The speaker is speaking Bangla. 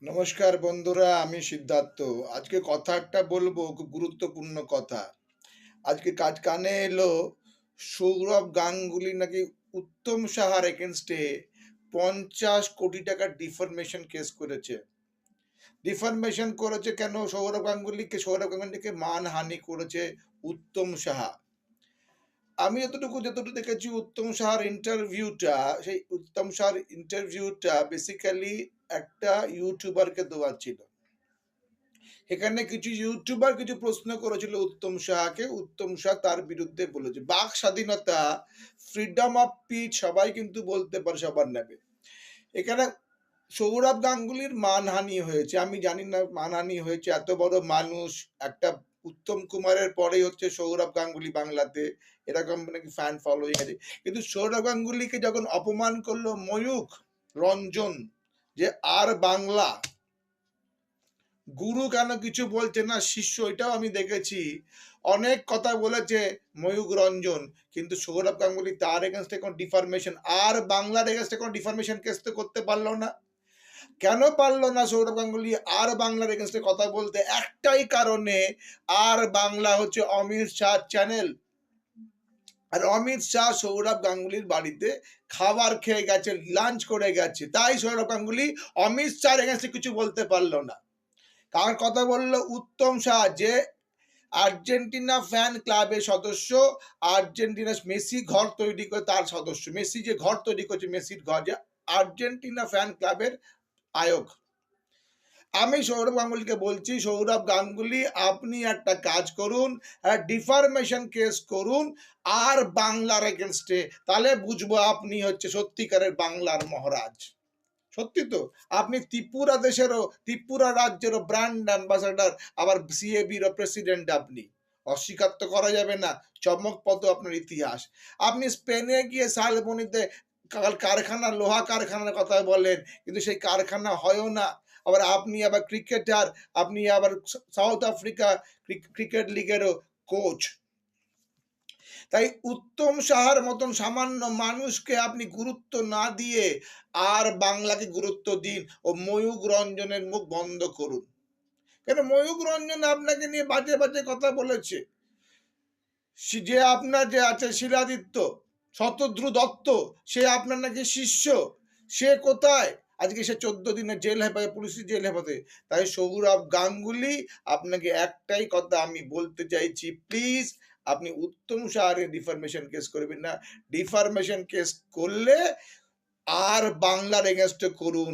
নমস্কার বন্ধুরা, আমি সিদ্ধার্থ। আজকে কথা একটা বলবো, খুব গুরুত্বপূর্ণ কথা। আজকে কানে এলো সৌরভ গাঙ্গুলি নাকি উত্তম সাহার এগেনস্টে 50 কোটি টাকার ডিফরমেশন কেস করেছে। ডিফরমেশন করেছে কেন? সৌরভ গাঙ্গুলিকে মানহানি করেছে উত্তম সাহা। আমি যতটুকু দেখেছি উত্তম সাহার ইন্টারভিউটা, সেই উত্তম সাহার ইন্টারভিউটা বেসিক্যালি একটা ইউটিউবারকে দেওয়া ছিল। এখানে কিছু ইউটিউবার কিছু প্রশ্ন করেছিল উত্তম সাহাকে। উত্তম সাহা তার বিরুদ্ধে বলেছে বাক স্বাধীনতা, ফ্রিডম অফ স্পিচ সবাই কিন্তু বলতে পারে, সবার নেবে। এখানে সৌরভ গাঙ্গুলির মানহানি হয়েছে। আমি জানি না মানহানি হয়েছে, এত বড় মানুষ, একটা উত্তম কুমারের পরেই হচ্ছে সৌরভ গাঙ্গুলি বাংলাতে, এরকম নাকি ফ্যান ফলোয়িং আছে। কিন্তু সৌরভ গাঙ্গুলিকে যখন অপমান করলো ময়ূখ রঞ্জন, যে আর বাংলা গুরু কেন কিছু বলছে না, শিষ্য, এটাও আমি দেখেছি। অনেক কথা বলেছে ময়ূখ রঞ্জন, কিন্তু সৌরভ গাঙ্গুলি তার এগেনস্টে কোনো ডিফরমেশন, আর বাংলার এগেনস্টে কোনো ডিফরমেশন কেস তো করতে পারলো না। কেন পারলো না সৌরভ গাঙ্গুলি আর বাংলার এগেনস্টে কথা বলতে? একটাই কারণে, আর বাংলা হচ্ছে অমিত শাহ চ্যানেল। আর অমিত শাহ সৌরভ গাঙ্গুলির বাড়িতে খাবার খেয়ে গেছে, লাঞ্চ করে গেছে, তাই সৌরভ গাঙ্গুলি অমিত শাহ এগেনস্টে কিছু বলতে পারলো না। কার কথা বললো? উত্তম শাহ, যে আর্জেন্টিনা ফ্যান ক্লাবের সদস্য, আর্জেন্টিনা মেসি ঘর তৈরি করে তার সদস্য, মেসি যে ঘর তৈরি করেছে, মেসির ঘর, যে আর্জেন্টিনা ফ্যান ক্লাবের আয়োগ। আমি সৌরভ গাঙ্গুলিকে বলছি, সৌরভ গাঙ্গুলি আপনি একটা কাজ করুন, ডিফরমেশন কেস করুন আর বাংলার এগেনস্টে, তাহলে বুঝবো আপনি হচ্ছে সত্যিকারের বাংলার মহারাজ। সত্যি তো, আপনি ত্রিপুরা রাজ্যেরও ব্র্যান্ড অ্যাম্বাসাডার, আবার সিএবির প্রেসিডেন্ট। আপনি অস্বীকার তো করা যাবে না, চমকপদ আপনার ইতিহাস। আপনি স্পেনে গিয়ে শালবনিতে কারখানা, লোহা কারখানার কথা বলেন, কিন্তু সেই কারখানা হয়ও না। আবার আপনি আবার ক্রিকেটার, আপনি আবার সাউথ আফ্রিকা ক্রিকেট লিগেরও কোচ। তাই উত্তম সাহার মতন সামান্য মানুষকে আপনি গুরুত্ব না দিয়ে আর বাংলাকে গুরুত্ব দিন, ও ময়ূখ রঞ্জনের মুখ বন্ধ করুন। কেন? ময়ূখ রঞ্জন আপনাকে নিয়ে বাজে বাজে কথা বলেছে। যে আপনার যে আছে শিলাদিত্য শতদ্রু দত্ত, সে আপনার নাকি শিষ্য, সে কোথায়? আজকে সে 14 দিনের জেল হেফাজতে, পুলিশের জেল হেফাজতে। তাই সৌরভ গাঙ্গুলি, আপনাকে একটাই কথা আমি বলতে চাইছি, প্লিজ আপনি উত্তম সাহার ডিফরমেশন কেস করবেন না। ডিফরমেশন কেস করলে আর বাংলার এগেনস্টে করুন।